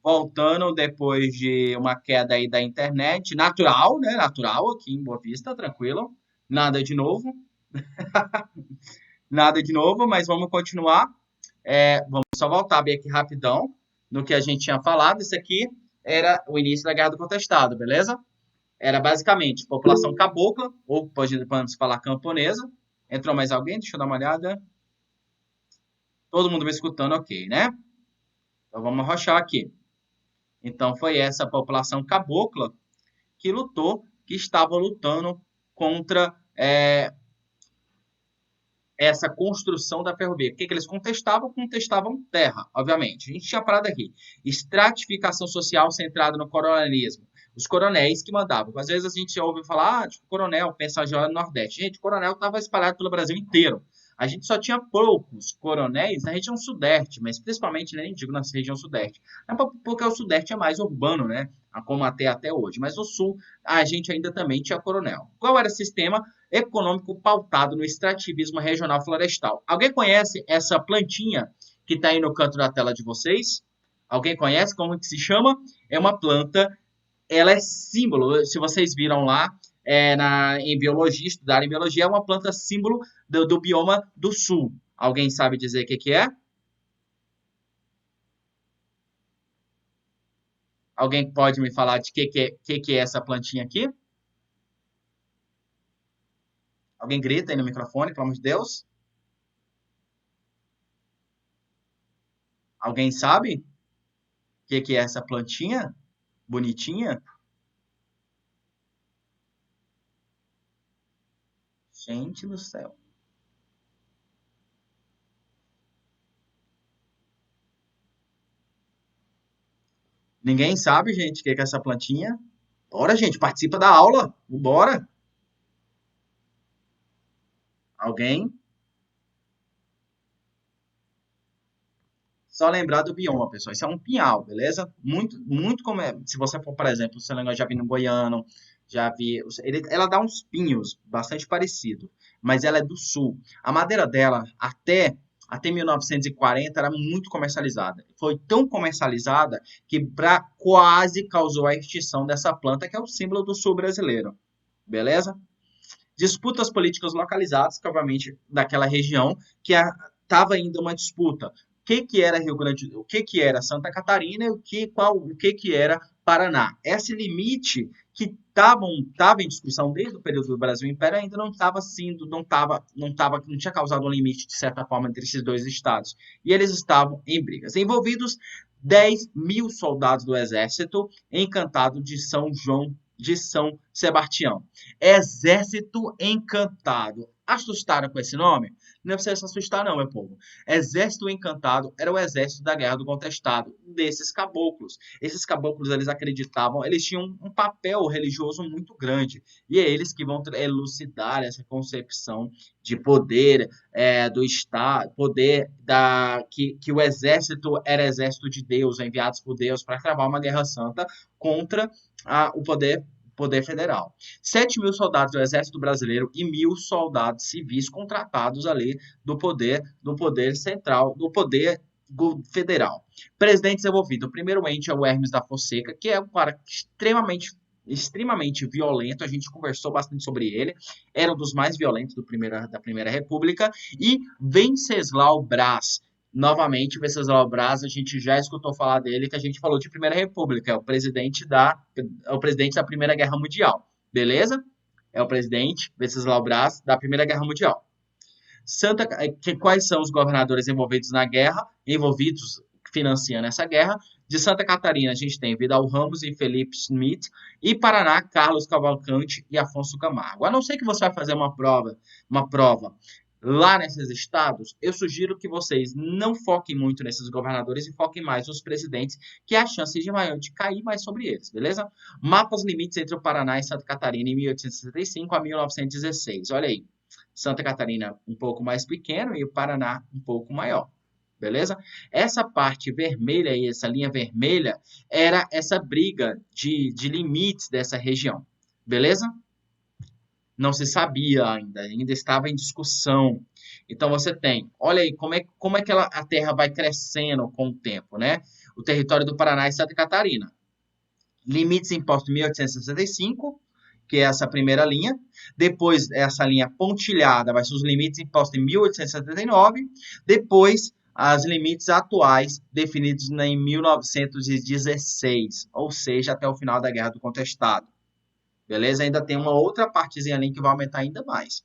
voltando depois de uma queda aí da internet, natural, né? Natural aqui em Boa Vista, tranquilo. Nada de novo, nada de novo, mas vamos continuar. Vamos só voltar bem aqui rapidão no que a gente tinha falado. Isso aqui era o início da Guerra do Contestado, beleza? Era basicamente população cabocla, ou podemos falar camponesa. Entrou mais alguém? Deixa eu dar uma olhada. Todo mundo me escutando, ok, né? Então vamos arrochar aqui. Então foi essa população cabocla que lutou, que estava lutando contra essa construção da ferrovia. O que eles contestavam? Contestavam terra, obviamente. A gente tinha parado aqui. Estratificação social centrada no coronelismo. Os coronéis que mandavam. Às vezes a gente ouve falar, tipo, coronel, pensa já no Nordeste. Gente, o coronel estava espalhado pelo Brasil inteiro. A gente só tinha poucos coronéis na região sudeste, mas principalmente, nem digo na região sudeste. Porque o sudeste é mais urbano, né? Como até hoje. Mas no sul, a gente ainda também tinha coronel. Qual era o sistema? Econômico pautado no extrativismo regional florestal. Alguém conhece essa plantinha que está aí no canto da tela de vocês? Alguém conhece como que se chama? É uma planta, ela é símbolo, se vocês viram lá em biologia, estudaram em biologia, é uma planta símbolo do bioma do sul. Alguém sabe dizer o que é? Alguém pode me falar de que é essa plantinha aqui? Alguém grita aí no microfone, pelo amor de Deus. Alguém sabe o que é essa plantinha? Bonitinha? Gente do céu. Ninguém sabe, gente, o que é essa plantinha. Bora, gente, participa da aula. Bora. Alguém? Só lembrar do bioma, pessoal. Isso é um pinhal, beleza? Muito, muito como é. Se você for, por exemplo, se eu já vi no Goiano, já vi. Ela dá uns pinhos bastante parecido, mas ela é do sul. A madeira dela, até 1940, era muito comercializada. Foi tão comercializada que quase causou a extinção dessa planta, que é o símbolo do sul brasileiro. Beleza? Disputas políticas localizadas, que obviamente daquela região, que estava ainda uma disputa. Que era Rio Grande, o que era Santa Catarina e o que era Paraná. Esse limite que estava em discussão desde o período do Brasil Império ainda não estava sendo, não tinha causado um limite de certa forma entre esses dois estados. E eles estavam em brigas. Envolvidos 10 mil soldados do exército encantado de São Sebastião. Exército Encantado. Assustaram com esse nome? Não é pra você se assustar, não, meu povo. Exército Encantado era o exército da Guerra do Contestado, desses caboclos. Esses caboclos, eles acreditavam, eles tinham um papel religioso muito grande. E é eles que vão elucidar essa concepção de poder do Estado, que o exército era exército de Deus, enviados por Deus para travar uma guerra santa contra o poder federal. 7 mil soldados do Exército Brasileiro e 1.000 soldados civis contratados ali do poder central, do poder federal. Presidentes envolvidos. O primeiro ente é o Hermes da Fonseca, que é um cara extremamente violento, a gente conversou bastante sobre ele, era um dos mais violentos da Primeira República, e Venceslau Braz, novamente, Venceslau Braz, a gente já escutou falar dele, que a gente falou de Primeira República, é o presidente da Primeira Guerra Mundial, beleza? É o presidente Venceslau Braz da Primeira Guerra Mundial. Quais são os governadores envolvidos financiando essa guerra? De Santa Catarina, a gente tem Vidal Ramos e Felipe Schmidt, e Paraná, Carlos Cavalcante e Afonso Camargo. A não ser que você vai fazer uma prova lá nesses estados, eu sugiro que vocês não foquem muito nesses governadores e foquem mais nos presidentes, que há chance de cair mais sobre eles, beleza? Mapas limites entre o Paraná e Santa Catarina em 1865 a 1916. Olha aí. Santa Catarina um pouco mais pequeno e o Paraná um pouco maior. Beleza? Essa parte vermelha aí, essa linha vermelha, era essa briga de limites dessa região. Beleza? Não se sabia ainda estava em discussão. Então você tem, olha aí como é que a Terra vai crescendo com o tempo, né? o território do Paraná e Santa Catarina. Limites impostos em 1865, que é essa primeira linha. Depois, essa linha pontilhada vai ser os limites impostos em 1879. Depois, os limites atuais, definidos em 1916, ou seja, até o final da Guerra do Contestado. Beleza? Ainda tem uma outra partezinha ali que vai aumentar ainda mais.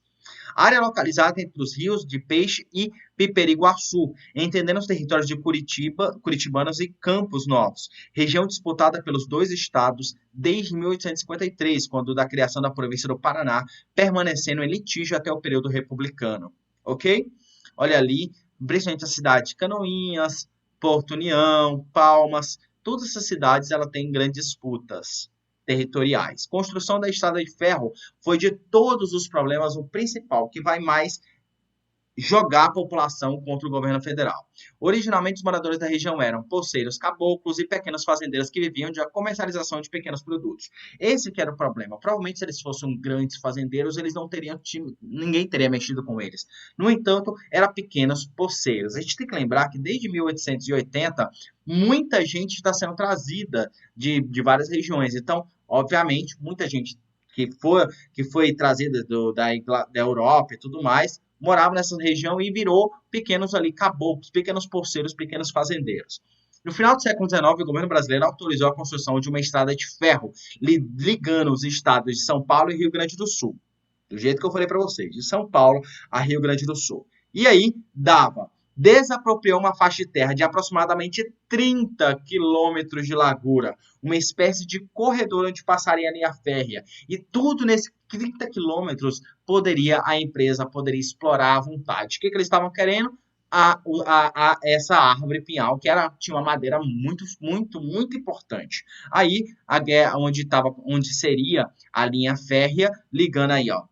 Área localizada entre os rios de Peixe e Piperiguaçu, entendendo os territórios de Curitiba, Curitibanos e Campos Novos. Região disputada pelos dois estados desde 1853, quando da criação da província do Paraná, permanecendo em litígio até o período republicano. Ok? Olha ali, principalmente a cidade de Canoinhas, Porto União, Palmas, todas essas cidades ela tem grandes disputas territoriais. Construção da estrada de ferro foi de todos os problemas o principal, que vai mais jogar a população contra o governo federal. Originalmente, os moradores da região eram poceiros, caboclos e pequenos fazendeiros que viviam de comercialização de pequenos produtos. Esse que era o problema. Provavelmente, se eles fossem grandes fazendeiros, eles não teriam ninguém teria mexido com eles. No entanto, eram pequenos poceiros. A gente tem que lembrar que desde 1880, muita gente está sendo trazida de várias regiões. Então, obviamente, muita gente que foi trazida da Europa e tudo mais, morava nessa região e virou pequenos ali caboclos, pequenos porceiros, pequenos fazendeiros. No final do século XIX, o governo brasileiro autorizou a construção de uma estrada de ferro ligando os estados de São Paulo e Rio Grande do Sul. Do jeito que eu falei para vocês, de São Paulo a Rio Grande do Sul. E aí desapropriou uma faixa de terra de aproximadamente 30 quilômetros de largura, uma espécie de corredor onde passaria a linha férrea. E tudo nesses 30 quilômetros a empresa poderia explorar à vontade. O que eles estavam querendo? Essa árvore pinhal, que tinha uma madeira muito importante. Aí, a guerra, onde seria a linha férrea, ligando aí, ó,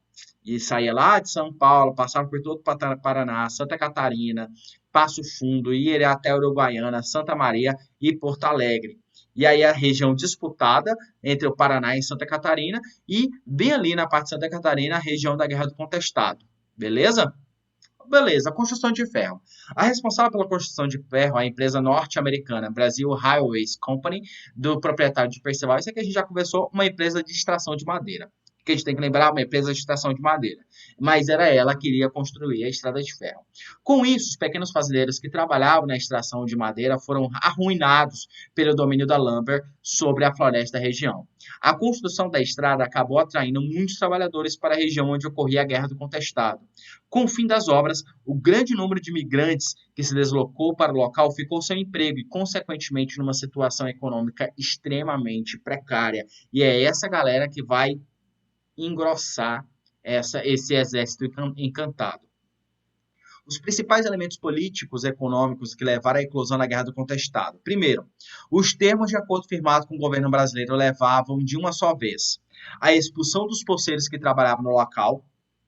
e saía lá de São Paulo, passava por todo o Paraná, Santa Catarina, Passo Fundo, ia até Uruguaiana, Santa Maria e Porto Alegre. E aí a região disputada entre o Paraná e Santa Catarina, e bem ali na parte de Santa Catarina, a região da Guerra do Contestado. Beleza? Beleza, construção de ferro. A responsável pela construção de ferro, a empresa norte-americana Brazil Highways Company, do proprietário de Percival, isso aqui a gente já conversou, uma empresa de extração de madeira. Que a gente tem que lembrar, uma empresa de extração de madeira. Mas era ela que iria construir a estrada de ferro. Com isso, os pequenos fazendeiros que trabalhavam na extração de madeira foram arruinados pelo domínio da Lumber sobre a floresta da região. A construção da estrada acabou atraindo muitos trabalhadores para a região onde ocorria a Guerra do Contestado. Com o fim das obras, o grande número de imigrantes que se deslocou para o local ficou sem emprego e, consequentemente, numa situação econômica extremamente precária. E é essa galera que vai engrossar esse exército encantado. Os principais elementos políticos e econômicos que levaram à eclosão da Guerra do Contestado. Primeiro, os termos de acordo firmado com o governo brasileiro levavam de uma só vez a expulsão dos poceiros que trabalhavam no local.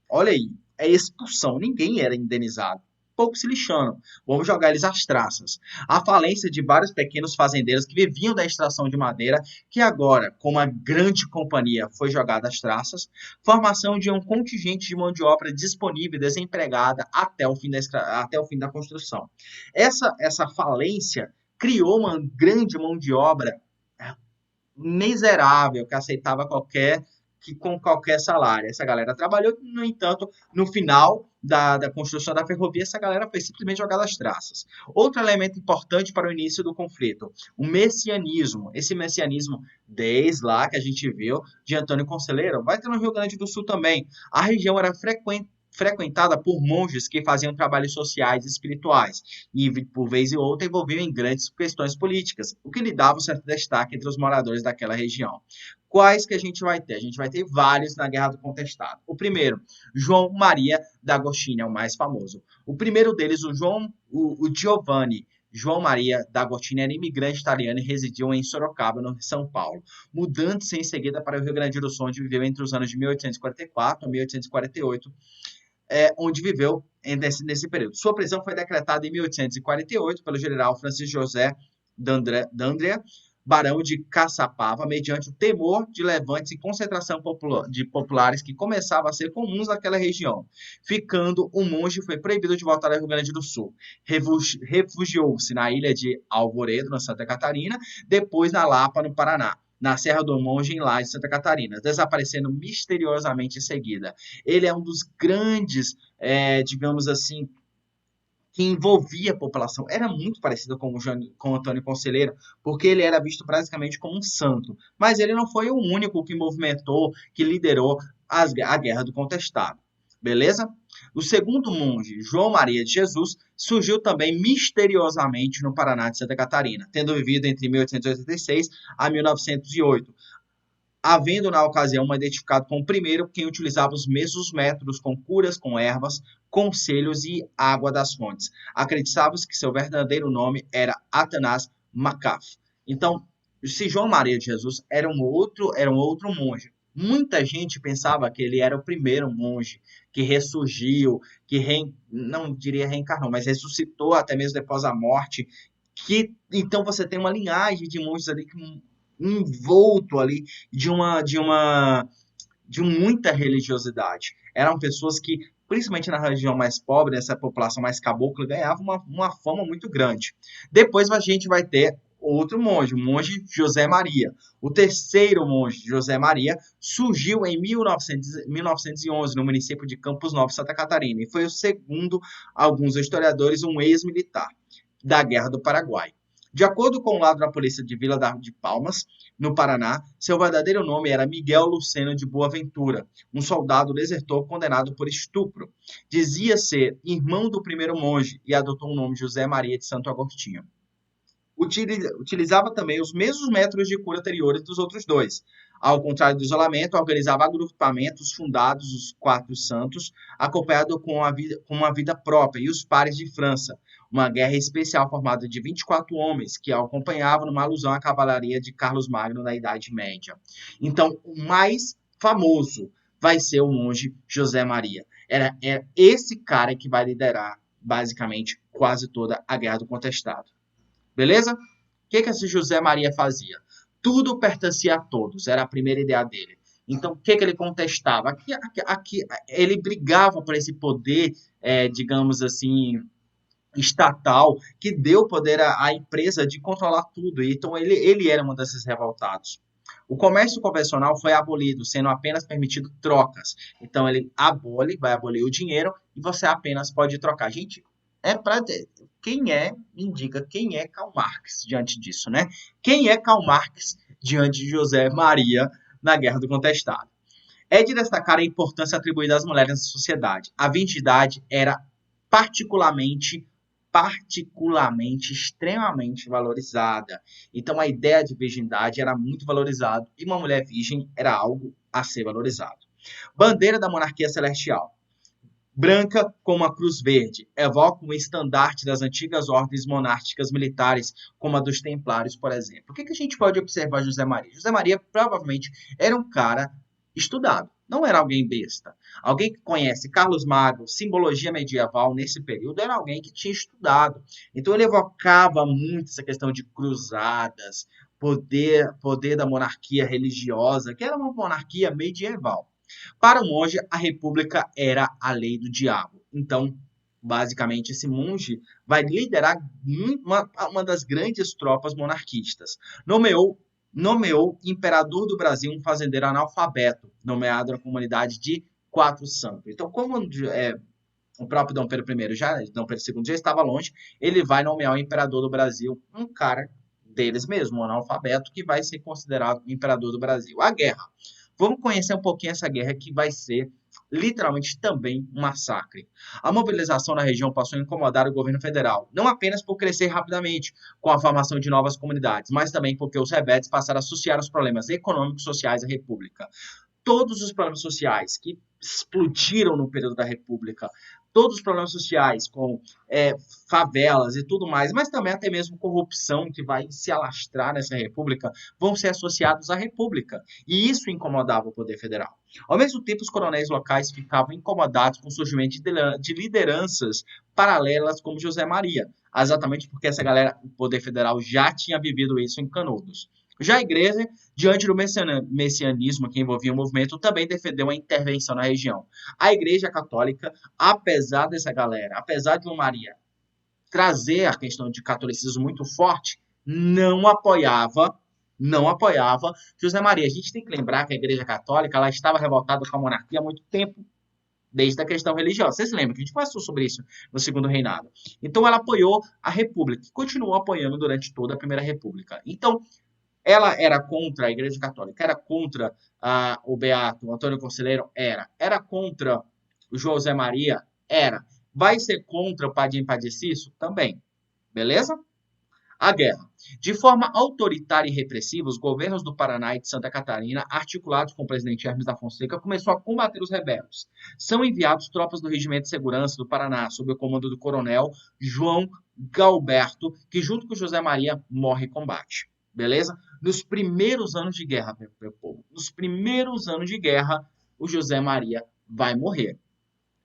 Olha aí, é expulsão, ninguém era indenizado. Pouco se lixando, vamos jogar eles às traças. A falência de vários pequenos fazendeiros que viviam da extração de madeira, que agora, com uma grande companhia, foi jogada às traças. Formação de um contingente de mão de obra disponível e desempregada até o fim da construção. Essa falência criou uma grande mão de obra miserável que aceitava com qualquer salário. Essa galera trabalhou, no entanto, no final da construção da ferrovia, essa galera foi simplesmente jogada às traças. Outro elemento importante para o início do conflito, o messianismo. Esse messianismo, desde lá que a gente viu, de Antônio Conselheiro, vai ter no Rio Grande do Sul também. A região era frequentada por monges que faziam trabalhos sociais e espirituais, e por vez e outra envolviam em grandes questões políticas, o que lhe dava um certo destaque entre os moradores daquela região. Quais que a gente vai ter? A gente vai ter vários na Guerra do Contestado. O primeiro, João Maria d'Agostinho, é o mais famoso. O primeiro deles, o Giovanni João Maria d'Agostinho, era imigrante italiano e residiu em Sorocaba, no São Paulo, mudando-se em seguida para o Rio Grande do Sul, onde viveu entre os anos de 1844 a 1848, onde viveu nesse período. Sua prisão foi decretada em 1848 pelo general Francisco José d'Andrea, barão de Caçapava, mediante o temor de levantes e concentração de populares que começava a ser comuns naquela região. Ficando, o monge foi proibido de voltar ao Rio Grande do Sul. Refugiou-se na ilha de Alvoredo, na Santa Catarina, depois na Lapa, no Paraná, na Serra do Monge, em Laje, Santa Catarina, desaparecendo misteriosamente em seguida. Ele é um dos grandes, digamos assim, que envolvia a população. Era muito parecido com o Antônio Conselheiro, porque ele era visto praticamente como um santo. Mas ele não foi o único que movimentou, que liderou a Guerra do Contestado. Beleza? O segundo monge, João Maria de Jesus, surgiu também misteriosamente no Paraná de Santa Catarina, tendo vivido entre 1886 a 1908, havendo na ocasião uma identificado com o primeiro, quem utilizava os mesmos métodos com curas com ervas, conselhos e água das fontes. Acreditava-se que seu verdadeiro nome era Atanás Macaf. Então, se João Maria de Jesus era um outro monge. Muita gente pensava que ele era o primeiro monge que ressurgiu, não diria reencarnou, mas ressuscitou até mesmo depois da morte. Que então você tem uma linhagem de monges ali que envolto ali de muita religiosidade. Eram pessoas que, principalmente na região mais pobre, essa população mais cabocla, ganhava uma fama muito grande. Depois a gente vai ter outro monge, o monge José Maria. O terceiro monge, José Maria, surgiu em 1911 no município de Campos Novos, Santa Catarina, e foi o segundo, alguns historiadores, um ex-militar da Guerra do Paraguai. De acordo com o lado da polícia de Vila de Palmas, no Paraná, seu verdadeiro nome era Miguel Luceno de Boaventura, um soldado desertor condenado por estupro. Dizia ser irmão do primeiro monge e adotou o nome José Maria de Santo Agostinho. Utilizava também os mesmos métodos de cura anteriores dos outros dois. Ao contrário do isolamento, organizava agrupamentos fundados os quatro santos, acompanhado com uma vida própria, e os pares de França, uma guerra especial formada de 24 homens que acompanhavam numa alusão à cavalaria de Carlos Magno na Idade Média. Então, o mais famoso vai ser o monge José Maria. Era esse cara que vai liderar, basicamente, quase toda a Guerra do Contestado. Beleza? O que esse José Maria fazia? Tudo pertencia a todos, era a primeira ideia dele. Então, o que ele contestava? Aqui, ele brigava por esse poder, digamos assim, estatal, que deu poder à empresa de controlar tudo. Então, ele era um desses revoltados. O comércio convencional foi abolido, sendo apenas permitido trocas. Então, ele vai abolir o dinheiro e você apenas pode trocar. Gente, para indica quem é Karl Marx diante disso, né? Quem é Karl Marx diante de José Maria na Guerra do Contestado? É de destacar a importância atribuída às mulheres na sociedade. A virgindade era particularmente extremamente valorizada. Então a ideia de virgindade era muito valorizada e uma mulher virgem era algo a ser valorizado. Bandeira da monarquia celestial. Branca com uma cruz verde, evoca um estandarte das antigas ordens monárquicas militares, como a dos templários, por exemplo. O que a gente pode observar de José Maria? José Maria provavelmente era um cara estudado, não era alguém besta. Alguém que conhece Carlos Magno, simbologia medieval nesse período, era alguém que tinha estudado. Então ele evocava muito essa questão de cruzadas, poder da monarquia religiosa, que era uma monarquia medieval. Para o monge, a república era a lei do diabo. Então, basicamente, esse monge vai liderar uma das grandes tropas monarquistas. Nomeou imperador do Brasil um fazendeiro analfabeto, nomeado na comunidade de Quatro Santos. Então, como o próprio Dom Pedro Dom Pedro II já estava longe, ele vai nomear o imperador do Brasil, um cara deles mesmo, um analfabeto, que vai ser considerado o imperador do Brasil. A guerra. Vamos conhecer um pouquinho essa guerra que vai ser literalmente também um massacre. A mobilização na região passou a incomodar o governo federal, não apenas por crescer rapidamente com a formação de novas comunidades, mas também porque os rebeldes passaram a associar os problemas econômicos e sociais à República. Todos os problemas sociais que explodiram no período da República, todos os problemas sociais com favelas e tudo mais, mas também até mesmo corrupção que vai se alastrar nessa república, vão ser associados à república. E isso incomodava o poder federal. Ao mesmo tempo, os coronéis locais ficavam incomodados com o surgimento de lideranças paralelas como José Maria. exatamente porque essa galera, o poder federal já tinha vivido isso em Canudos. Já a igreja, diante do messianismo que envolvia o movimento, também defendeu a intervenção na região. A igreja católica, apesar dessa galera, apesar de uma Maria trazer a questão de catolicismo muito forte, não apoiava José Maria. A gente tem que lembrar que a Igreja Católica ela estava revoltada com a monarquia há muito tempo, desde a questão religiosa. Vocês lembram que a gente passou sobre isso no Segundo Reinado. Então ela apoiou a República, que continuou apoiando durante toda a Primeira República. Então ela era contra a Igreja Católica, era contra o Beato, o Antônio Conselheiro? Era contra o José Maria? Era. Vai ser contra o Padim Padeciso? Também. Beleza? A guerra. De forma autoritária e repressiva, os governos do Paraná e de Santa Catarina, articulados com o presidente Hermes da Fonseca, começou a combater os rebeldes. São enviados tropas do Regimento de Segurança do Paraná, sob o comando do coronel João Galberto, que junto com José Maria morre em combate. Beleza? Nos primeiros anos de guerra, meu povo, nos primeiros anos de guerra, o José Maria vai morrer.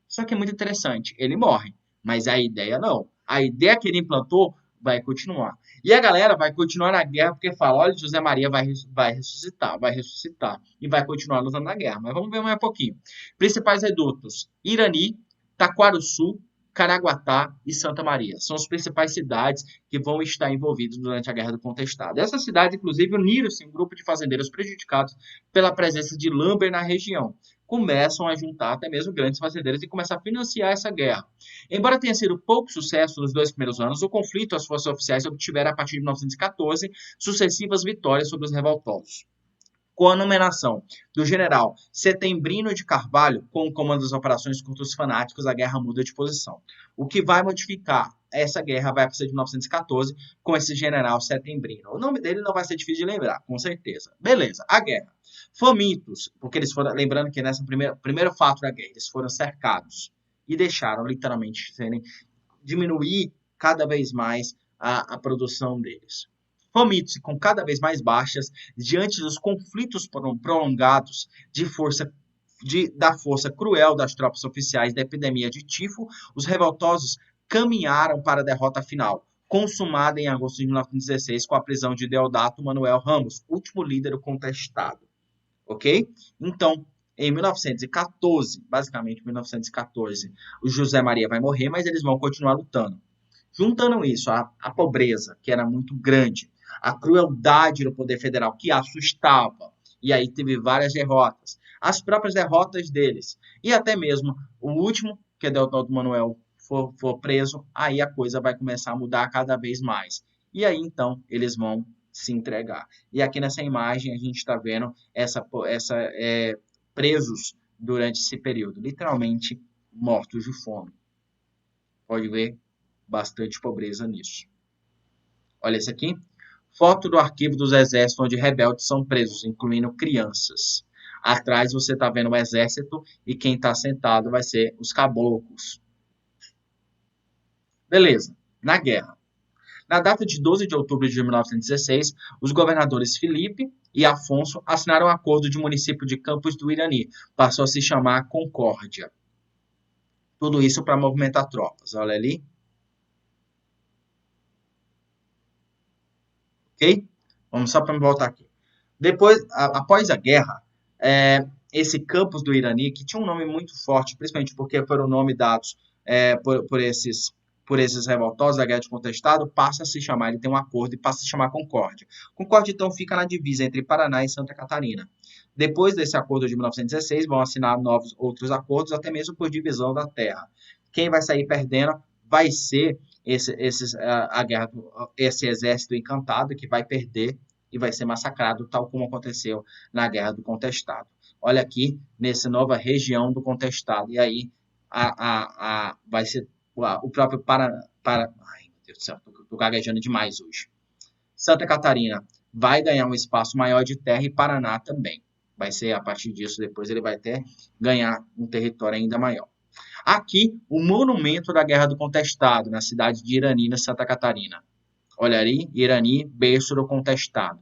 Só que é muito interessante, ele morre, mas a ideia não. A ideia que ele implantou vai continuar. E a galera vai continuar na guerra porque fala, olha, José Maria vai ressuscitar e vai continuar lutando na guerra. Mas vamos ver mais um pouquinho. Principais redutos: Irani, Taquarussu, Caraguatá e Santa Maria. São as principais cidades que vão estar envolvidas durante a Guerra do Contestado. Essas cidades, inclusive, uniram-se em um grupo de fazendeiros prejudicados pela presença de Lamber na região. Começam a juntar até mesmo grandes fazendeiros e começar a financiar essa guerra. Embora tenha sido pouco sucesso nos 2 primeiros anos, o conflito as forças oficiais obtiveram a partir de 1914 sucessivas vitórias sobre os revoltosos. Com a nomeação do general Setembrino de Carvalho como comando das operações contra os fanáticos, a guerra muda de posição. O que vai modificar essa guerra vai ser de 1914 com esse general Setembrino. O nome dele não vai ser difícil de lembrar, com certeza. Beleza, a guerra. Famintos, porque eles foram, lembrando que nessa primeiro fato da guerra, eles foram cercados e deixaram literalmente diminuir cada vez mais a produção deles. Famintos e com cada vez mais baixas, diante dos conflitos prolongados da força cruel das tropas oficiais da epidemia de tifo, os revoltosos caminharam para a derrota final, consumada em agosto de 1916 com a prisão de Deodato Manuel Ramos, último líder contestado. Ok? Então, em 1914, basicamente 1914, o José Maria vai morrer, mas eles vão continuar lutando. Juntando isso, a pobreza, que era muito grande, a crueldade do poder federal, que assustava, e aí teve várias derrotas, as próprias derrotas deles, e até mesmo o último, que é Deodato Manuel, for preso, aí a coisa vai começar a mudar cada vez mais. E aí, então, eles vão se entregar. E aqui nessa imagem a gente está vendo presos durante esse período, literalmente mortos de fome. Pode ver bastante pobreza nisso. Olha esse aqui. Foto do arquivo dos exércitos onde rebeldes são presos, incluindo crianças. Atrás você está vendo o exército e quem está sentado vai ser os caboclos. Beleza. Na guerra. Na data de 12 de outubro de 1916, os governadores Felipe e Afonso assinaram um acordo de município de Campos do Irani. Passou a se chamar Concórdia. Tudo isso para movimentar tropas. Olha ali. Ok? Vamos só para me voltar aqui. Depois, após a guerra, esse Campos do Irani, que tinha um nome muito forte, principalmente porque foram nome dados por esses revoltosos da Guerra de Contestado, passa a se chamar, ele tem um acordo e passa a se chamar Concórdia. Concórdia, então, fica na divisa entre Paraná e Santa Catarina. Depois desse acordo de 1916, vão assinar outros acordos, até mesmo por divisão da terra. Quem vai sair perdendo vai ser esse exército encantado que vai perder e vai ser massacrado, tal como aconteceu na Guerra do Contestado. Olha aqui, nessa nova região do Contestado. E aí vai ser o próprio ai, meu Deus do céu, estou gaguejando demais hoje. Santa Catarina vai ganhar um espaço maior de terra e Paraná também. Vai ser, a partir disso, depois ele vai até ganhar um território ainda maior. Aqui, o monumento da Guerra do Contestado, na cidade de Irani, na Santa Catarina. Olha ali, Irani, berço do Contestado.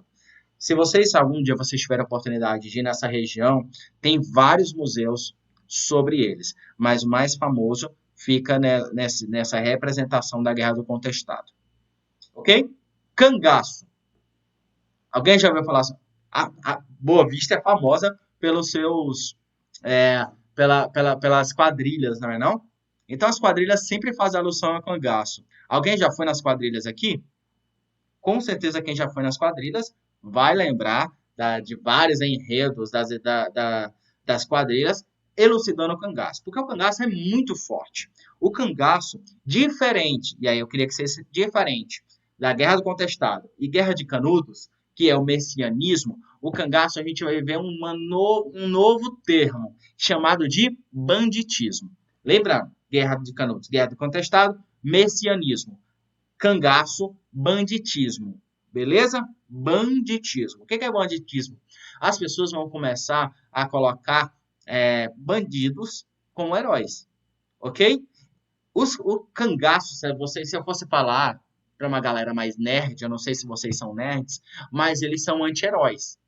Se algum dia vocês tiverem a oportunidade de ir nessa região, tem vários museus sobre eles, mas o mais famoso fica nessa representação da Guerra do Contestado. Ok? Cangaço. Alguém já ouviu falar assim? A Boa Vista é famosa pelos seus, pelas quadrilhas, não é não? Então as quadrilhas sempre fazem alusão a cangaço. Alguém já foi nas quadrilhas aqui? Com certeza quem já foi nas quadrilhas vai lembrar de vários enredos das quadrilhas elucidando o cangaço. Porque o cangaço é muito forte. O cangaço, diferente, e aí eu queria que fosse diferente, da Guerra do Contestado e Guerra de Canudos, que é o messianismo, o cangaço a gente vai ver um novo termo chamado de banditismo. Lembra? Guerra de Canudos, Guerra do Contestado, messianismo. Cangaço, banditismo. Beleza? Banditismo. O que é banditismo? As pessoas vão começar a colocar bandidos como heróis. Ok? O cangaço, se eu fosse falar para uma galera mais nerd, eu não sei se vocês são nerds, mas eles são anti-heróis.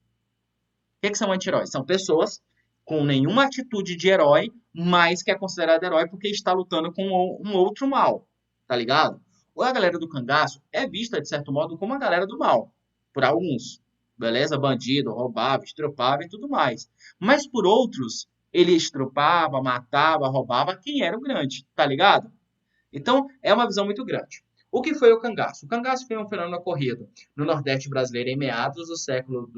O que são anti-heróis? São pessoas com nenhuma atitude de herói, mas que é considerado herói porque está lutando com um outro mal. Tá ligado? Ou a galera do cangaço é vista, de certo modo, como a galera do mal. Por alguns. Beleza? Bandido, roubava, estrupava e tudo mais. Mas por outros, ele estrupava, matava, roubava quem era o grande. Tá ligado? Então, é uma visão muito grande. O que foi o cangaço? O cangaço foi um fenômeno ocorrido no Nordeste brasileiro em meados do século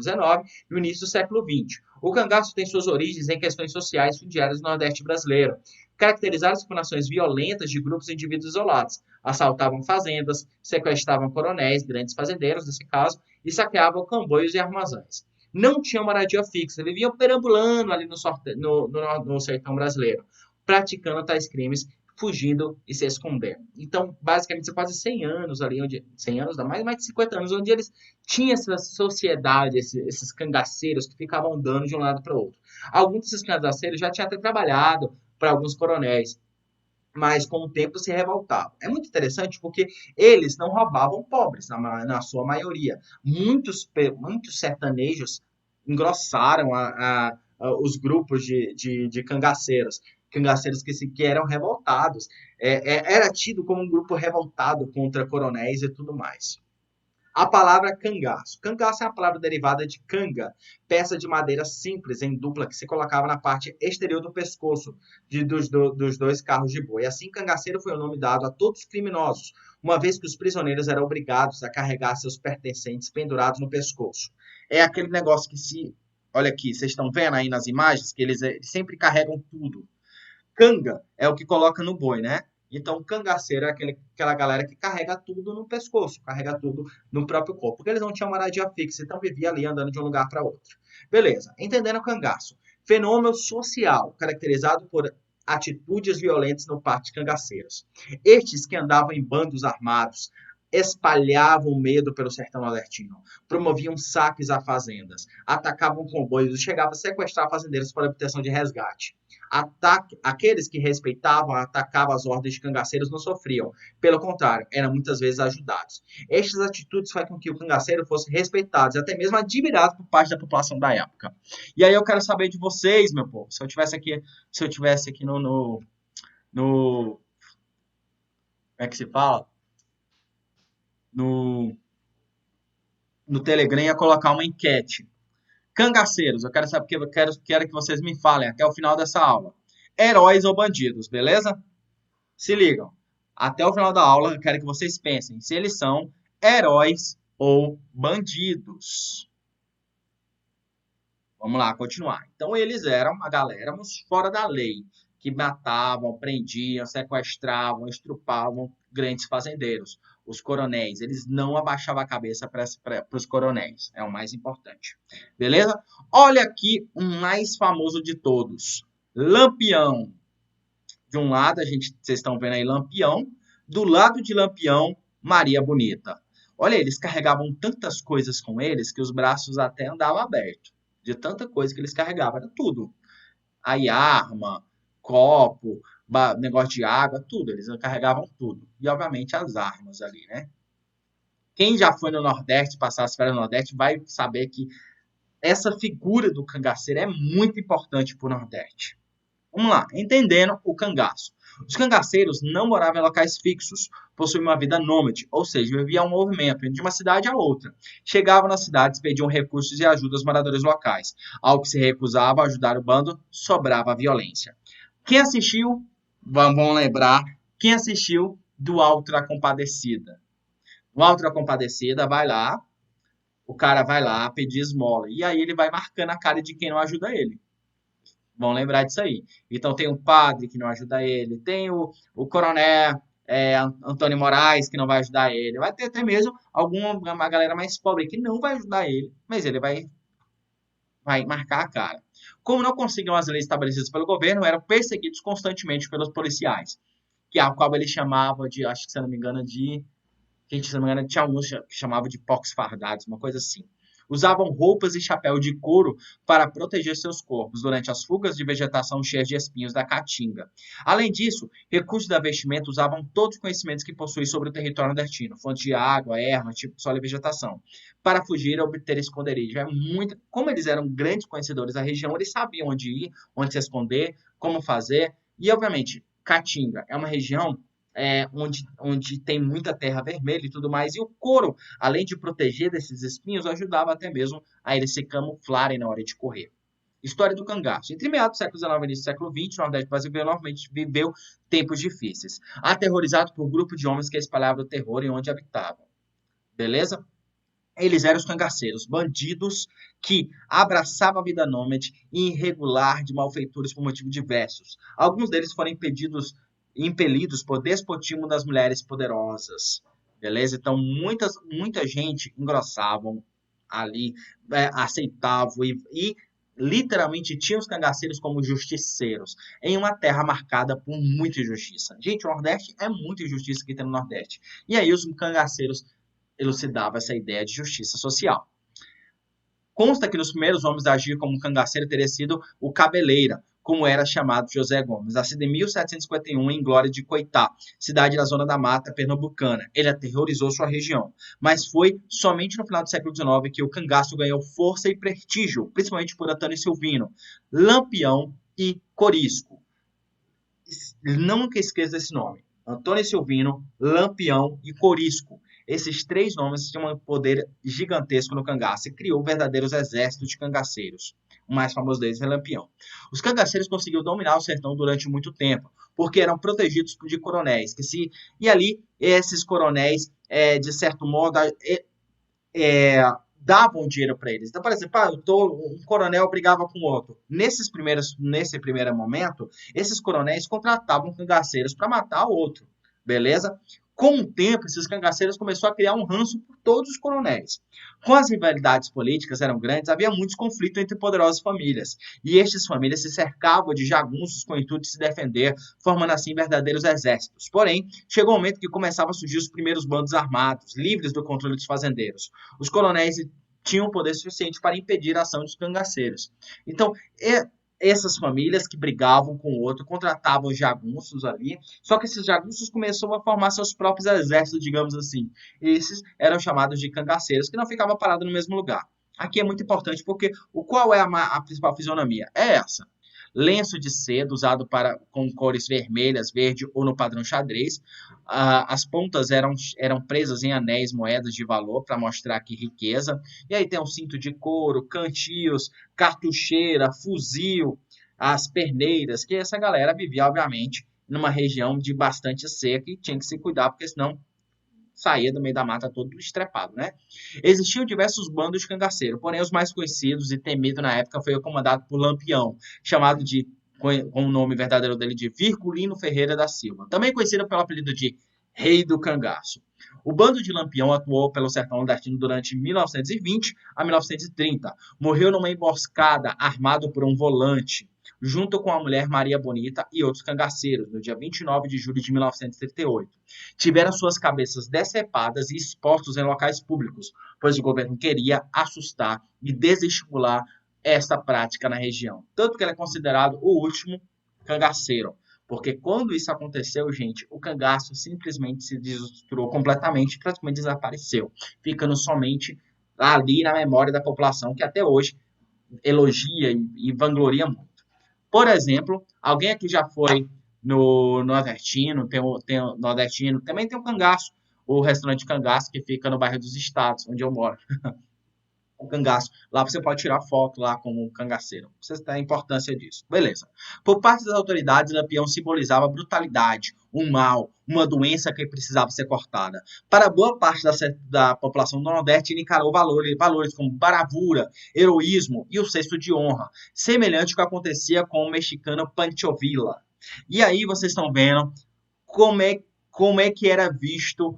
XIX e o início do século XX. O cangaço tem suas origens em questões sociais fundiárias do Nordeste brasileiro, caracterizadas por ações violentas de grupos de indivíduos isolados. Assaltavam fazendas, sequestravam coronéis, grandes fazendeiros, nesse caso, e saqueavam comboios e armazéns. Não tinham moradia fixa, viviam perambulando ali no sertão brasileiro, praticando tais crimes, fugindo e se escondendo. Então, basicamente, são quase 100 anos ali, 100 anos, mais de 50 anos, onde eles tinham essa sociedade, esses cangaceiros que ficavam andando de um lado para o outro. Alguns desses cangaceiros já tinham até trabalhado para alguns coronéis, mas com o tempo se revoltavam. É muito interessante porque eles não roubavam pobres, na sua maioria. Muitos sertanejos engrossaram os grupos de cangaceiros. Cangaceiros que eram revoltados. Era tido como um grupo revoltado contra coronéis e tudo mais. A palavra cangaço. Cangaço é uma palavra derivada de canga, peça de madeira simples em dupla que se colocava na parte exterior do pescoço dos dois carros de boi. Assim, cangaceiro foi o nome dado a todos os criminosos, uma vez que os prisioneiros eram obrigados a carregar seus pertencentes pendurados no pescoço. É aquele negócio que se... Olha aqui, vocês estão vendo aí nas imagens que eles sempre carregam tudo. Canga é o que coloca no boi, né? Então, cangaceiro é aquela galera que carrega tudo no pescoço, carrega tudo no próprio corpo, porque eles não tinham moradia fixa, então vivia ali andando de um lugar para outro. Beleza, entendendo o cangaço. Fenômeno social, caracterizado por atitudes violentas no parte de cangaceiros. Estes que andavam em bandos armados, espalhavam medo pelo sertão nordestino, promoviam saques a fazendas, atacavam comboios e chegavam a sequestrar fazendeiros para obtenção de resgate. Aqueles que respeitavam, atacavam as ordens de cangaceiros não sofriam. Pelo contrário, eram muitas vezes ajudados. Estas atitudes fazem com que o cangaceiro fosse respeitado e até mesmo admirado por parte da população da época. E aí eu quero saber de vocês, meu povo. Se eu tivesse aqui no como é que se fala? No, no Telegram ia colocar uma enquete. Cangaceiros, eu quero saber porque quero que vocês me falem até o final dessa aula. Heróis ou bandidos, beleza? Se ligam. Até o final da aula, eu quero que vocês pensem se eles são heróis ou bandidos. Vamos lá, continuar. Então, eles eram uma galera fora da lei, que matavam, prendiam, sequestravam, estrupavam grandes fazendeiros. Os coronéis, eles não abaixavam a cabeça para os coronéis. É o mais importante. Beleza? Olha aqui o mais famoso de todos. Lampião. De um lado, vocês estão vendo aí Lampião. Do lado de Lampião, Maria Bonita. Olha, eles carregavam tantas coisas com eles que os braços até andavam abertos. De tanta coisa que eles carregavam, era tudo. Aí arma, copo, negócio de água, tudo. Eles carregavam tudo. E, obviamente, as armas ali, né? Quem já foi no Nordeste, passar as férias no Nordeste, vai saber que essa figura do cangaceiro é muito importante para o Nordeste. Vamos lá, entendendo o cangaço. Os cangaceiros não moravam em locais fixos, possuíam uma vida nômade, ou seja, viviam um movimento de uma cidade a outra. Chegavam nas cidades, pediam recursos e ajuda aos moradores locais. Ao que se recusava a ajudar o bando, sobrava a violência. Quem assistiu, vamos lembrar, quem assistiu do Alto da Compadecida? O Alto da Compadecida vai lá, o cara vai lá pedir esmola, e aí ele vai marcando a cara de quem não ajuda ele. Vão lembrar disso aí. Então tem o padre que não ajuda ele, tem o coronel Antônio Moraes que não vai ajudar ele, vai ter até mesmo uma galera mais pobre que não vai ajudar ele, mas ele vai marcar a cara. Como não conseguiam as leis estabelecidas pelo governo, eram perseguidos constantemente pelos policiais, que a qual ele chamava de, acho que se eu não me engano, gente, se não me engano, tinha alguns que chamavam de pox fardados, uma coisa assim. Usavam roupas e chapéu de couro para proteger seus corpos durante as fugas de vegetação cheias de espinhos da caatinga. Além disso, recursos da vestimenta usavam todos os conhecimentos que possuíam sobre o território nordestino, fonte de água, erva, tipo de solo e vegetação, para fugir e obter esconderijo. Como eles eram grandes conhecedores da região, eles sabiam onde ir, onde se esconder, como fazer. E, obviamente, Caatinga é uma região onde tem muita terra vermelha e tudo mais. E o couro, além de proteger desses espinhos, ajudava até mesmo a eles se camuflarem na hora de correr. História do cangaço. Entre meados do século XIX e início do século XX, o Nordeste brasileiro normalmente viveu tempos difíceis, aterrorizado por um grupo de homens que espalhavam o terror em onde habitavam. Beleza? Eles eram os cangaceiros, bandidos que abraçavam a vida nômade e irregular de malfeitores por motivos diversos. Alguns deles foram impelidos por despotismo das mulheres poderosas. Beleza? Então, muita gente engrossavam ali, aceitavam e literalmente tinham os cangaceiros como justiceiros, em uma terra marcada por muita injustiça. Gente, o Nordeste é muita injustiça que tem no Nordeste. E aí os cangaceiros elucidava essa ideia de justiça social. Consta que nos primeiros homens a agir como cangaceiro teria sido o Cabeleira, como era chamado José Gomes, nascido em 1751 em Glória de Coitá, cidade da Zona da Mata pernambucana. Ele aterrorizou sua região, mas foi somente no final do século XIX que o cangaço ganhou força e prestígio, principalmente por Antônio Silvino, Lampião e Corisco. Nunca esqueça esse nome. Antônio Silvino, Lampião e Corisco. Esses três nomes tinham um poder gigantesco no cangaço e criou verdadeiros exércitos de cangaceiros. O mais famoso deles é Lampião. Os cangaceiros conseguiram dominar o sertão durante muito tempo, porque eram protegidos de coronéis. E ali, esses coronéis, de certo modo, davam dinheiro para eles. Então, por exemplo, um coronel brigava com outro. Nesse primeiro momento, esses coronéis contratavam cangaceiros para matar o outro, beleza? Com o tempo, esses cangaceiros começaram a criar um ranço por todos os coronéis. Com as rivalidades políticas eram grandes, havia muitos conflitos entre poderosas famílias. E estas famílias se cercavam de jagunços com o intuito de se defender, formando assim verdadeiros exércitos. Porém, chegou o momento que começavam a surgir os primeiros bandos armados, livres do controle dos fazendeiros. Os coronéis tinham poder suficiente para impedir a ação dos cangaceiros. Então, essas famílias que brigavam com o outro contratavam jagunços ali, só que esses jagunços começaram a formar seus próprios exércitos, digamos assim. Esses eram chamados de cangaceiros, que não ficavam parados no mesmo lugar. Aqui é muito importante porque qual é a principal fisionomia? É essa. Lenço de seda usado com cores vermelhas, verde ou no padrão xadrez. As pontas eram presas em anéis, moedas de valor para mostrar que riqueza. E aí tem um cinto de couro, cantios, cartucheira, fuzil, as perneiras, que essa galera vivia, obviamente, numa região de bastante seca e tinha que se cuidar, porque senão saía do meio da mata todo estrepado, né? Existiam diversos bandos de cangaceiro, porém os mais conhecidos e temidos na época foi o comandado por Lampião, chamado com o nome verdadeiro dele de Virgulino Ferreira da Silva, também conhecido pelo apelido de Rei do Cangaço. O bando de Lampião atuou pelo sertão nordestino durante 1920 a 1930. Morreu numa emboscada armado por um volante, junto com a mulher Maria Bonita e outros cangaceiros, no dia 29 de julho de 1938. Tiveram suas cabeças decepadas e expostos em locais públicos, pois o governo queria assustar e desestimular essa prática na região. Tanto que ele é considerado o último cangaceiro. Porque quando isso aconteceu, gente, o cangaço simplesmente se desestruturou completamente, praticamente desapareceu, ficando somente ali na memória da população, que até hoje elogia e vangloria muito. Por exemplo, alguém aqui já foi no nordestino, tem o nordestino, também tem o cangaço, o restaurante Cangaço, que fica no bairro dos Estados, onde eu moro. O cangaço. Lá você pode tirar foto lá como um cangaceiro. Você tem a importância disso. Beleza. Por parte das autoridades, Lampião simbolizava brutalidade, um mal, uma doença que precisava ser cortada. Para boa parte da população do Nordeste, ele encarou valores como bravura, heroísmo e o senso de honra, semelhante ao que acontecia com o mexicano Pancho Villa. E aí vocês estão vendo como é, como é que era visto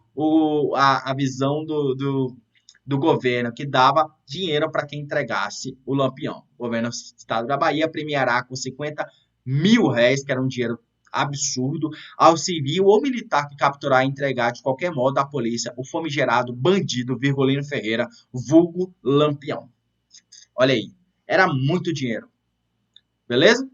a visão do governo, que dava dinheiro para quem entregasse o Lampião. O governo do estado da Bahia premiará com 50 mil réis, que era um dinheiro absurdo, ao civil ou militar que capturar e entregar de qualquer modo à polícia o famigerado bandido Virgulino Ferreira, vulgo Lampião. Olha aí, era muito dinheiro, beleza?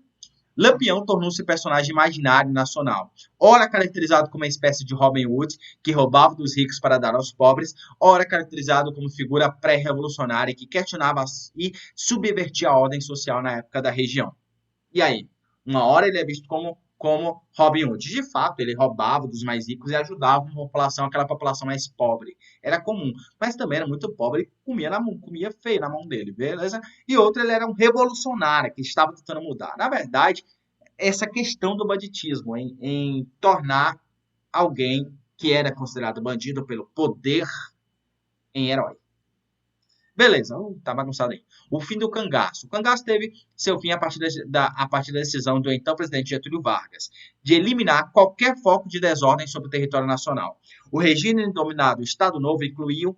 Lampião tornou-se personagem imaginário nacional, ora caracterizado como uma espécie de Robin Hood, que roubava dos ricos para dar aos pobres, ora caracterizado como figura pré-revolucionária que questionava e subvertia a ordem social na época da região. E aí? Uma hora ele é visto como Robin Hood. De fato, ele roubava dos mais ricos e ajudava a população, aquela população mais pobre. Era comum. Mas também era muito pobre e comia feio na mão dele, beleza? E outro, ele era um revolucionário que estava tentando mudar. Na verdade, essa questão do banditismo, em tornar alguém que era considerado bandido pelo poder em herói. Beleza, tá bagunçado aí. O fim do cangaço. O cangaço teve seu fim a partir da decisão do então presidente Getúlio Vargas de eliminar qualquer foco de desordem sobre o território nacional. O regime denominado Estado Novo incluiu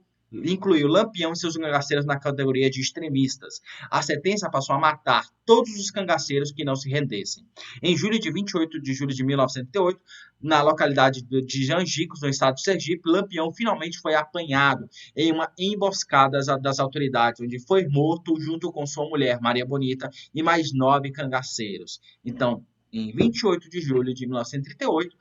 Lampião e seus cangaceiros na categoria de extremistas. A sentença passou a matar todos os cangaceiros que não se rendessem. Em julho de 28 de julho de 1908, na localidade de Jangicos, no estado de Sergipe, Lampião finalmente foi apanhado em uma emboscada das autoridades, onde foi morto junto com sua mulher, Maria Bonita, e mais 9 cangaceiros. Então, em 28 de julho de 1938,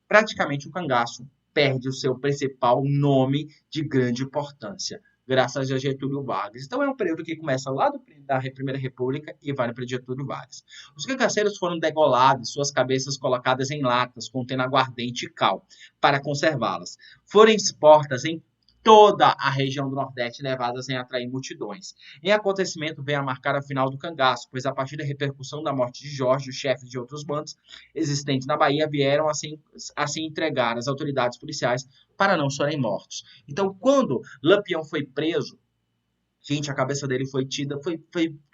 praticamente o cangaço perde o seu principal nome de grande importância, graças a Getúlio Vargas. Então é um período que começa lá da Primeira República e vai para Getúlio Vargas. Os cangaceiros foram degolados, suas cabeças colocadas em latas contendo aguardente e cal para conservá-las. Foram expostas em toda a região do Nordeste, levadas em atrair multidões. Em acontecimento veio a marcar a final do cangaço, pois a partir da repercussão da morte de Jorge, os chefes de outros bandos existentes na Bahia vieram a se entregar às autoridades policiais para não serem mortos. Então, quando Lampião foi preso, gente, a cabeça dele foi tida,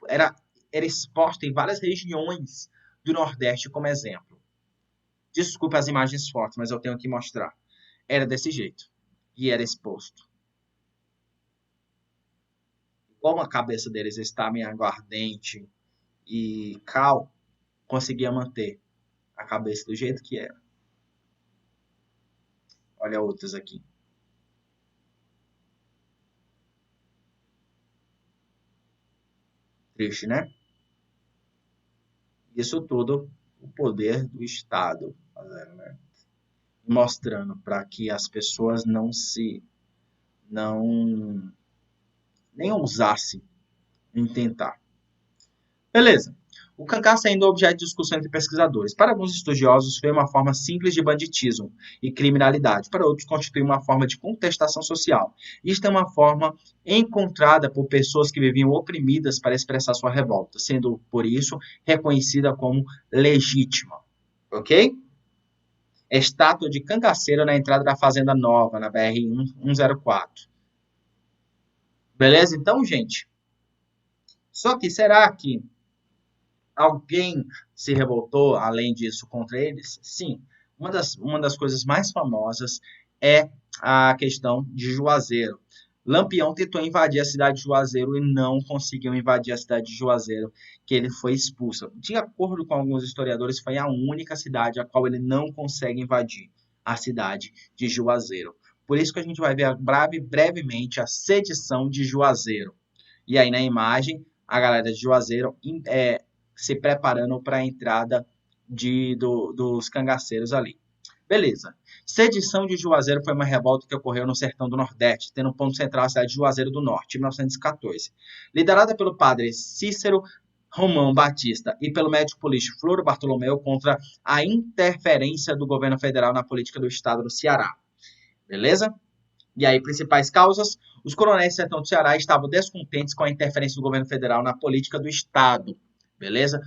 era exposta em várias regiões do Nordeste como exemplo. Desculpa as imagens fortes, mas eu tenho que mostrar. Era desse jeito. E era exposto. Como a cabeça deles estava em aguardente e cal, conseguia manter a cabeça do jeito que era. Olha outras aqui. Triste, né? Isso tudo o poder do Estado fazendo, né? Mostrando para que as pessoas não nem ousassem em tentar. Beleza. O cangaço é ainda objeto de discussão entre pesquisadores. Para alguns estudiosos, foi uma forma simples de banditismo e criminalidade. Para outros, constitui uma forma de contestação social. Isto é uma forma encontrada por pessoas que viviam oprimidas para expressar sua revolta, sendo, por isso, reconhecida como legítima. Ok? Estátua de cangaceiro na entrada da Fazenda Nova, na BR-104. Beleza? Então, gente. Só que será que alguém se revoltou, além disso, contra eles? Sim. Uma das coisas mais famosas é a questão de Juazeiro. Lampião tentou invadir a cidade de Juazeiro e não conseguiu invadir a cidade de Juazeiro, que ele foi expulso. De acordo com alguns historiadores, foi a única cidade a qual ele não consegue invadir, a cidade de Juazeiro. Por isso que a gente vai ver brevemente a sedição de Juazeiro. E aí na imagem, a galera de Juazeiro se preparando para a entrada dos cangaceiros ali. Beleza. Sedição de Juazeiro foi uma revolta que ocorreu no sertão do Nordeste, tendo ponto central a cidade de Juazeiro do Norte, em 1914. Liderada pelo padre Cícero Romão Batista e pelo médico político Floro Bartolomeu contra a interferência do governo federal na política do estado do Ceará. Beleza? E aí, principais causas: os coronéis do sertão do Ceará estavam descontentes com a interferência do governo federal na política do estado. Beleza?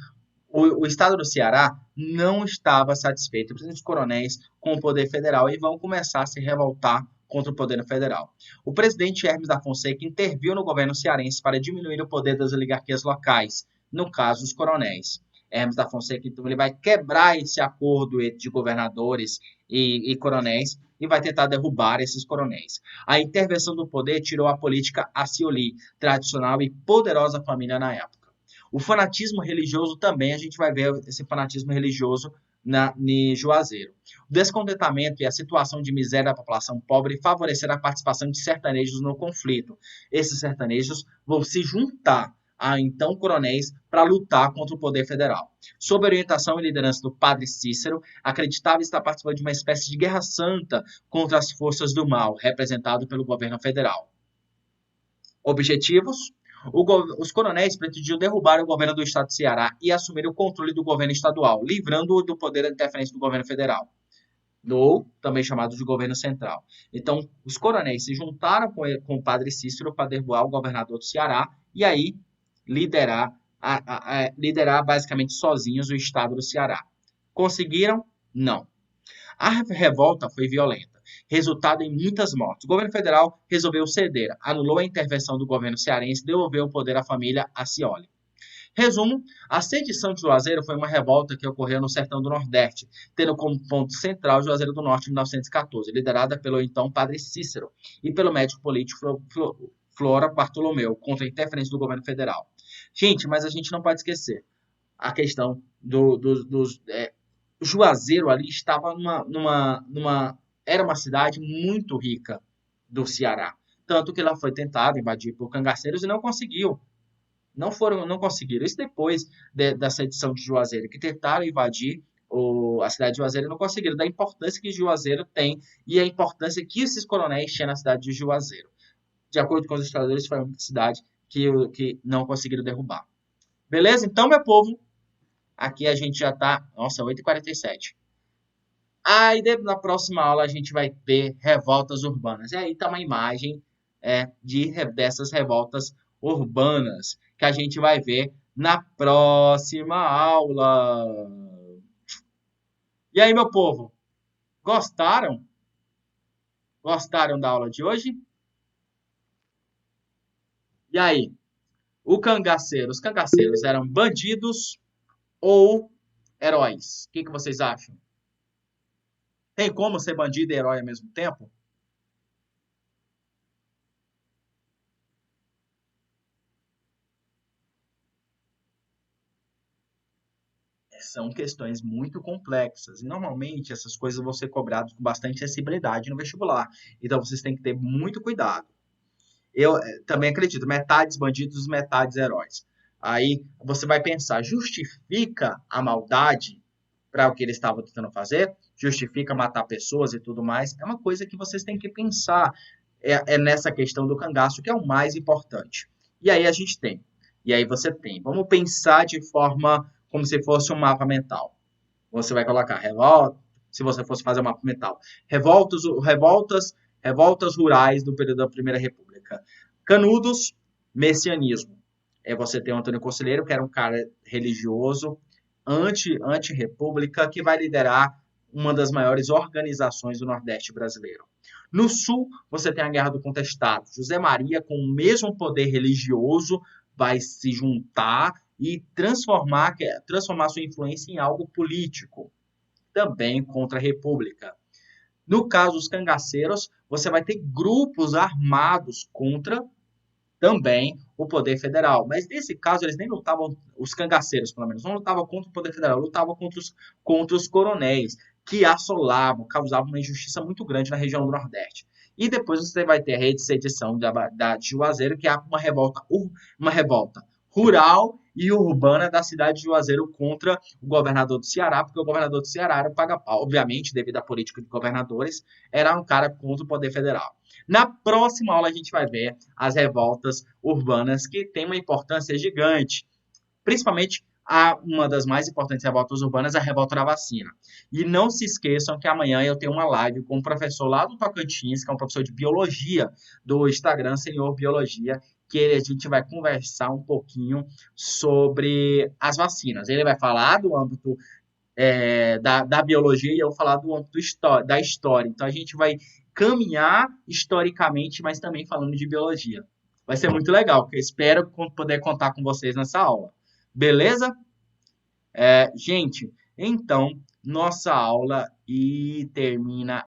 O estado do Ceará não estava satisfeito, principalmente os coronéis, com o poder federal e vão começar a se revoltar contra o poder federal. O presidente Hermes da Fonseca interviu no governo cearense para diminuir o poder das oligarquias locais, no caso, os coronéis. Hermes da Fonseca, então, ele vai quebrar esse acordo de governadores e coronéis e vai tentar derrubar esses coronéis. A intervenção do poder tirou a política Acioli, tradicional e poderosa família na época. O fanatismo religioso também, a gente vai ver esse fanatismo religioso em Juazeiro. O descontentamento e a situação de miséria da população pobre favoreceram a participação de sertanejos no conflito. Esses sertanejos vão se juntar a então coronéis para lutar contra o poder federal. Sob a orientação e liderança do padre Cícero, acreditava estar participando de uma espécie de guerra santa contra as forças do mal, representado pelo governo federal. Objetivos: os coronéis pretendiam derrubar o governo do estado de Ceará e assumir o controle do governo estadual, livrando-o do poder da interferência do governo federal, ou também chamado de governo central. Então, os coronéis se juntaram com o padre Cícero para derrubar o governador do Ceará e aí liderar, liderar basicamente sozinhos o estado do Ceará. Conseguiram? Não. A revolta foi violenta, resultado em muitas mortes. O governo federal resolveu ceder, anulou a intervenção do governo cearense e devolveu o poder à família Acioli. Resumo: a sedição de Juazeiro foi uma revolta que ocorreu no sertão do Nordeste, tendo como ponto central Juazeiro do Norte em 1914, liderada pelo então padre Cícero e pelo médico político Flora Bartolomeu, contra a interferência do governo federal. Gente, mas a gente não pode esquecer a questão dos Juazeiro ali estava era uma cidade muito rica do Ceará. Tanto que ela foi tentada invadir por cangaceiros e não conseguiu. Não conseguiram. Isso depois da sedição de Juazeiro, que tentaram invadir a cidade de Juazeiro e não conseguiram. Da importância que Juazeiro tem e a importância que esses coronéis tinham na cidade de Juazeiro. De acordo com os historiadores, foi uma cidade que não conseguiram derrubar. Beleza? Então, meu povo, aqui a gente já está. Nossa, 8h47. Aí na próxima aula a gente vai ter revoltas urbanas. E aí tá uma imagem dessas revoltas urbanas que a gente vai ver na próxima aula. E aí, meu povo, gostaram? Gostaram da aula de hoje? E aí, os cangaceiros eram bandidos ou heróis? O que vocês acham? Tem como ser bandido e herói ao mesmo tempo? São questões muito complexas e normalmente essas coisas vão ser cobradas com bastante sensibilidade no vestibular. Então vocês têm que ter muito cuidado. Eu também acredito, metades bandidos, metades heróis. Aí você vai pensar, justifica a maldade para o que eles estavam tentando fazer? Justifica matar pessoas e tudo mais? É uma coisa que vocês têm que pensar nessa questão do cangaço, que é o mais importante. E aí a gente tem. E aí você tem. Vamos pensar de forma como se fosse um mapa mental. Você vai colocar revolta, se você fosse fazer um mapa mental. Revoltas rurais do período da Primeira República. Canudos, messianismo. Você tem o Antônio Conselheiro, que era um cara religioso, anti-república, que vai liderar uma das maiores organizações do Nordeste brasileiro. No Sul, você tem a Guerra do Contestado. José Maria, com o mesmo poder religioso, vai se juntar e transformar sua influência em algo político, também contra a República. No caso dos cangaceiros, você vai ter grupos armados contra também o poder federal. Mas nesse caso, eles nem lutavam, os cangaceiros, pelo menos, não lutavam contra o poder federal, lutavam contra os coronéis, que assolavam, causavam uma injustiça muito grande na região do Nordeste. E depois você vai ter a reedição de Juazeiro, que é uma revolta rural e urbana da cidade de Juazeiro contra o governador do Ceará, porque o governador do Ceará era o paga-pau, obviamente, devido à política de governadores, era um cara contra o poder federal. Na próxima aula a gente vai ver as revoltas urbanas que têm uma importância gigante, principalmente uma das mais importantes revoltas urbanas, a revolta da vacina. E não se esqueçam que amanhã eu tenho uma live com um professor lá do Tocantins, que é um professor de biologia do Instagram, Senhor Biologia, que a gente vai conversar um pouquinho sobre as vacinas. Ele vai falar do âmbito da biologia e eu vou falar do âmbito da história. Então a gente vai caminhar historicamente, mas também falando de biologia. Vai ser muito legal, porque eu espero poder contar com vocês nessa aula. Beleza? Gente, então, nossa aula e termina